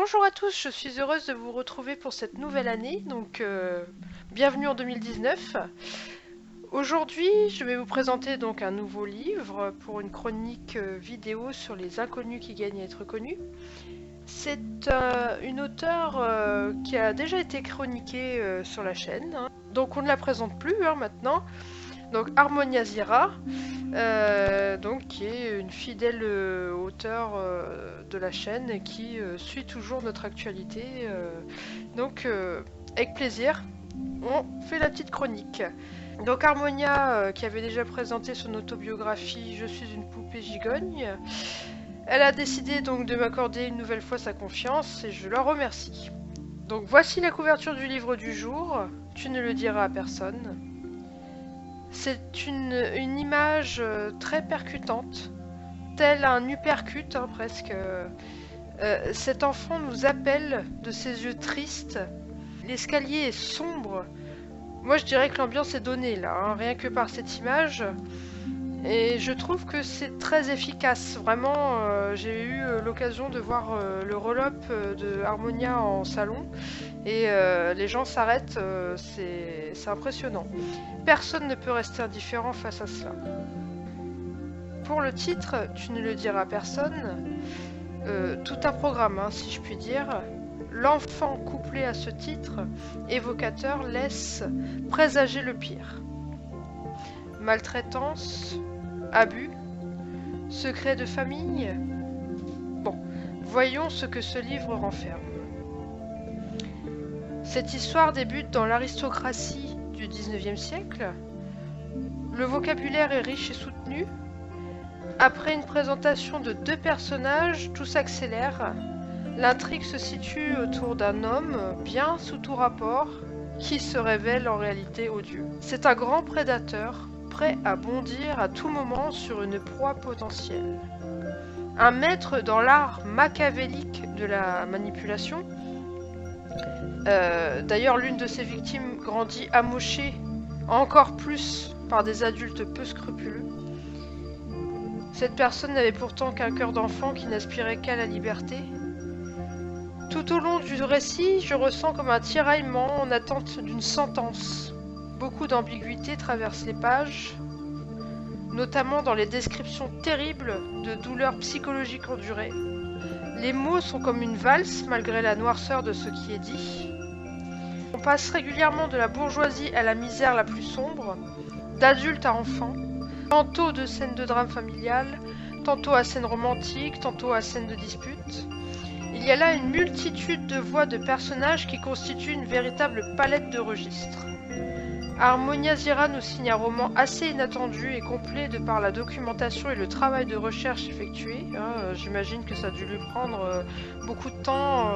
Bonjour à tous, je suis heureuse de vous retrouver pour cette nouvelle année, donc bienvenue en 2019. Aujourd'hui, je vais vous présenter donc un nouveau livre pour une chronique vidéo sur les inconnus qui gagnent à être connus. C'est une auteure qui a déjà été chroniquée sur la chaîne, hein. Donc on ne la présente plus maintenant. Donc Harmonia Zira, donc qui est une fidèle auteure de la chaîne et qui suit toujours notre actualité. Donc avec plaisir, on fait la petite chronique. Donc Harmonia, qui avait déjà présenté son autobiographie Je suis une poupée gigogne, elle a décidé donc de m'accorder une nouvelle fois sa confiance et je la remercie. Donc voici la couverture du livre du jour, Tu ne le diras à personne. C'est une image très percutante, tel un uppercut presque. Cet enfant nous appelle de ses yeux tristes. L'escalier est sombre. Moi je dirais que l'ambiance est donnée là, rien que par cette image. Et je trouve que c'est très efficace. Vraiment, j'ai eu l'occasion de voir le roll-up de Harmonia en salon. Et les gens s'arrêtent, c'est impressionnant. Personne ne peut rester indifférent face à cela. Pour le titre, Tu ne le diras à personne, tout un programme, si je puis dire. L'enfant couplé à ce titre, évocateur, laisse présager le pire. Maltraitance, abus, secret de famille. Bon, voyons ce que ce livre renferme. Cette histoire débute dans l'aristocratie du XIXe siècle. Le vocabulaire est riche et soutenu. Après une présentation de deux personnages, tout s'accélère. L'intrigue se situe autour d'un homme, bien sous tout rapport, qui se révèle en réalité odieux. C'est un grand prédateur, prêt à bondir à tout moment sur une proie potentielle. Un maître dans l'art machiavélique de la manipulation. D'ailleurs, l'une de ses victimes grandit amochée encore plus par des adultes peu scrupuleux. Cette personne n'avait pourtant qu'un cœur d'enfant qui n'aspirait qu'à la liberté. Tout au long du récit, je ressens comme un tiraillement en attente d'une sentence. Beaucoup d'ambiguïté traverse les pages, notamment dans les descriptions terribles de douleurs psychologiques endurées. Les mots sont comme une valse malgré la noirceur de ce qui est dit. On passe régulièrement de la bourgeoisie à la misère la plus sombre, d'adulte à enfant, tantôt de scènes de drame familial, tantôt à scènes romantiques, tantôt à scènes de disputes. Il y a là une multitude de voix de personnages qui constituent une véritable palette de registres. Harmonia Zira nous signe un roman assez inattendu et complet de par la documentation et le travail de recherche effectué. J'imagine que ça a dû lui prendre beaucoup de temps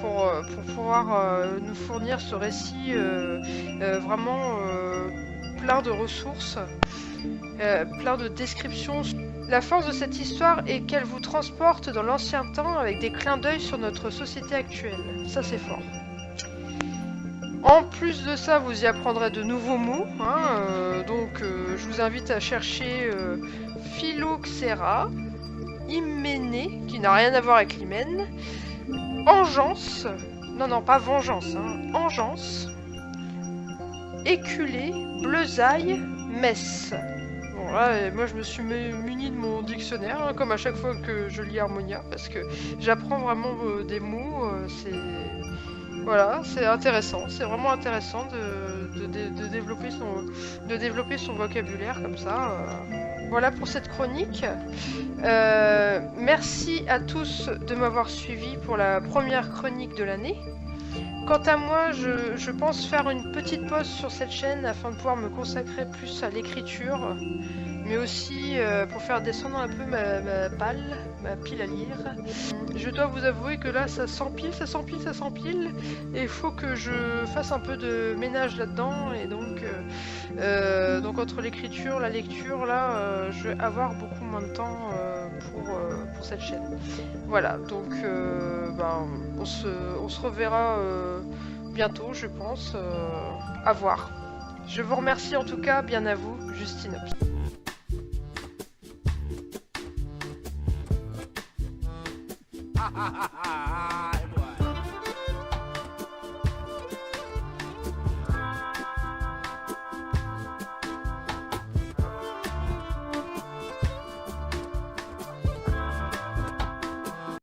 pour pouvoir nous fournir ce récit vraiment plein de ressources, plein de descriptions. La force de cette histoire est qu'elle vous transporte dans l'ancien temps avec des clins d'œil sur notre société actuelle. Ça c'est fort. En plus de ça, vous y apprendrez de nouveaux mots. Donc, je vous invite à chercher phylloxéra, hyménée, qui n'a rien à voir avec l'hymen, engeance, non, pas vengeance, engeance, éculé, bleusaille, messe. Bon, là, moi, je me suis muni de mon dictionnaire, comme à chaque fois que je lis Harmonia, parce que j'apprends vraiment des mots, Voilà, c'est intéressant, c'est vraiment intéressant de développer son vocabulaire comme ça. Voilà pour cette chronique. Merci à tous de m'avoir suivi pour la première chronique de l'année. Quant à moi, je pense faire une petite pause sur cette chaîne afin de pouvoir me consacrer plus à l'écriture, mais aussi pour faire descendre un peu ma pile à lire. Je dois vous avouer que là ça s'empile, et il faut que je fasse un peu de ménage là-dedans, et donc entre l'écriture, la lecture, là je vais avoir beaucoup moins de temps pour cette chaîne. Voilà, donc on se reverra bientôt, je pense, à voir. Je vous remercie en tout cas, bien à vous, Justine. Ha ha ha ha!